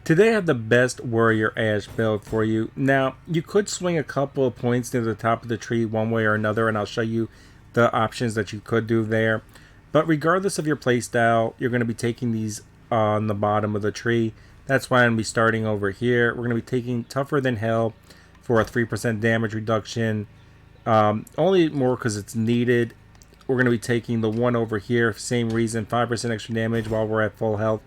Today I have the best Warrior Ash build for you. Now, you could swing a couple of points near the top of the tree one way or another, and I'll show you the options that you could do there. But regardless of your playstyle, you're going to be taking these on the bottom of the tree. That's why I'm going to be starting over here. We're going to be taking Tougher Than Hell for a 3% damage reduction. Only more because it's needed. We're going to be taking the one over here, same reason, 5% extra damage while we're at full health.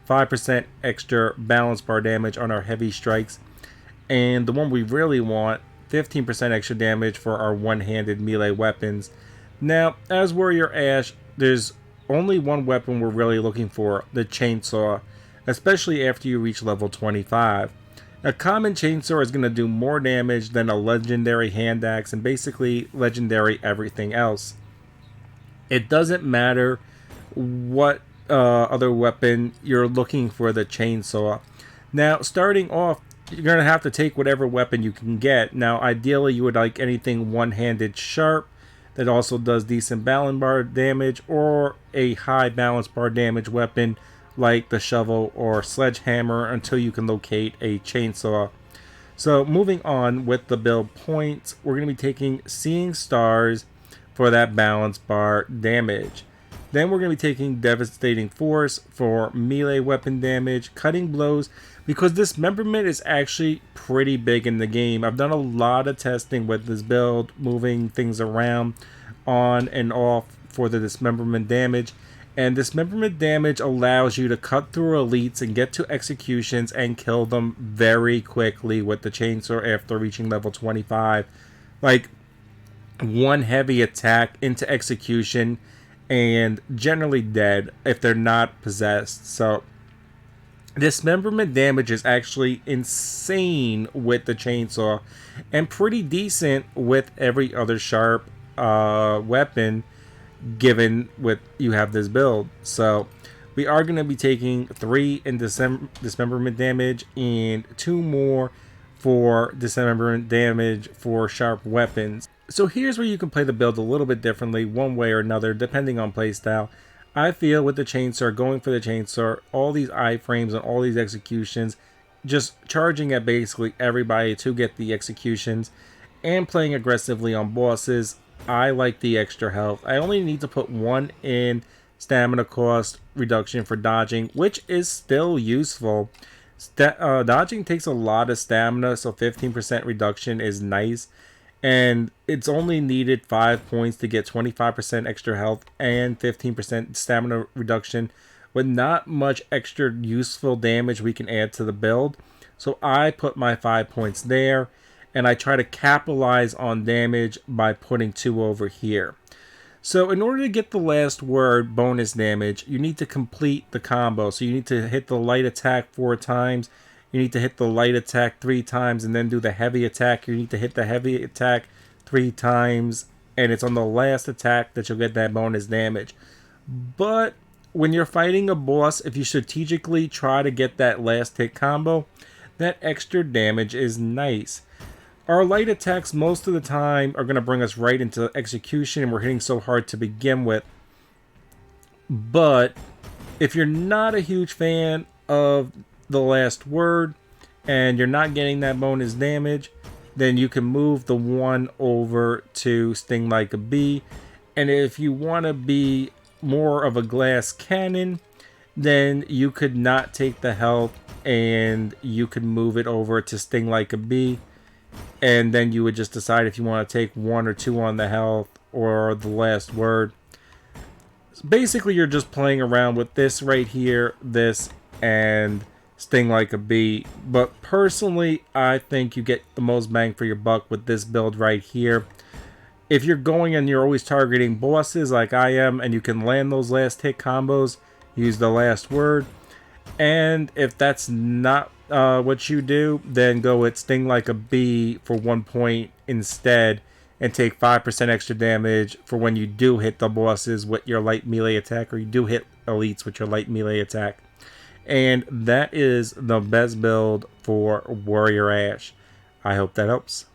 5% extra balance bar damage on our heavy strikes, and the one we really want, 15% extra damage for our one-handed melee weapons. Now, as Warrior Ash, there's only one weapon we're really looking for, the chainsaw, especially after you reach level 25. A common chainsaw is going to do more damage than a legendary hand axe and basically legendary everything else. It doesn't matter what other weapon you're looking for the chainsaw. Now, starting off, you're going to have to take whatever weapon you can get. Now, ideally, you would like anything one-handed sharp that also does decent balance bar damage, or a high balance bar damage weapon like the shovel or sledgehammer until you can locate a chainsaw. So, moving on with the build points, we're going to be taking Seeing Stars for that balance bar damage. Then we're going to be taking Devastating Force for melee weapon damage, Cutting Blows, because Dismemberment is actually pretty big in the game. I've done a lot of testing with this build, moving things around on and off for the Dismemberment damage. And Dismemberment damage allows you to cut through elites and get to executions and kill them very quickly with the chainsaw after reaching level 25. Like, one heavy attack into execution and generally dead if they're not possessed. So dismemberment damage is actually insane with the chainsaw and pretty decent with every other sharp weapon given with you have this build. So we are going to be taking 3 in dismemberment damage and 2 more for dismemberment damage for sharp weapons. So here's where you can play the build a little bit differently, one way or another, depending on playstyle. I feel with the chainsaw, going for the chainsaw, all these iframes and all these executions, just charging at basically everybody to get the executions, and playing aggressively on bosses. I like the extra health. I only need to put 1 in stamina cost reduction for dodging, which is still useful. Dodging takes a lot of stamina, so 15% reduction is nice. And it's only needed 5 points to get 25% extra health and 15% stamina reduction, with not much extra useful damage we can add to the build. So I put my 5 points there, and I try to capitalize on damage by putting 2 over here. So in order to get the last word bonus damage, you need to complete the combo. So you need to hit the light attack 4 times. You need to hit the light attack 3 times and then do the heavy attack. You need to hit the heavy attack 3 times, and it's on the last attack that you'll get that bonus damage. But when you're fighting a boss, if you strategically try to get that last hit combo, that extra damage is nice. Our light attacks most of the time are going to bring us right into execution, and we're hitting so hard to begin with. But if you're not a huge fan of the last word and you're not getting that bonus damage, then you can move the 1 over to Sting Like a Bee. And if you want to be more of a glass cannon, then you could not take the health and you could move it over to Sting Like a Bee, and then you would just decide if you want to take 1 or 2 on the health or the last word. So basically you're just playing around with this right here, this, and Sting Like a Bee. But personally, I think you get the most bang for your buck with this build right here. If you're going and you're always targeting bosses like I am, and you can land those last hit combos, use the last word. And if that's not what you do, then go with Sting Like a Bee for 1 point instead, and take 5% extra damage for when you do hit the bosses with your light melee attack, or you do hit elites with your light melee attack. And that is the best build for Warrior Ash. I hope that helps.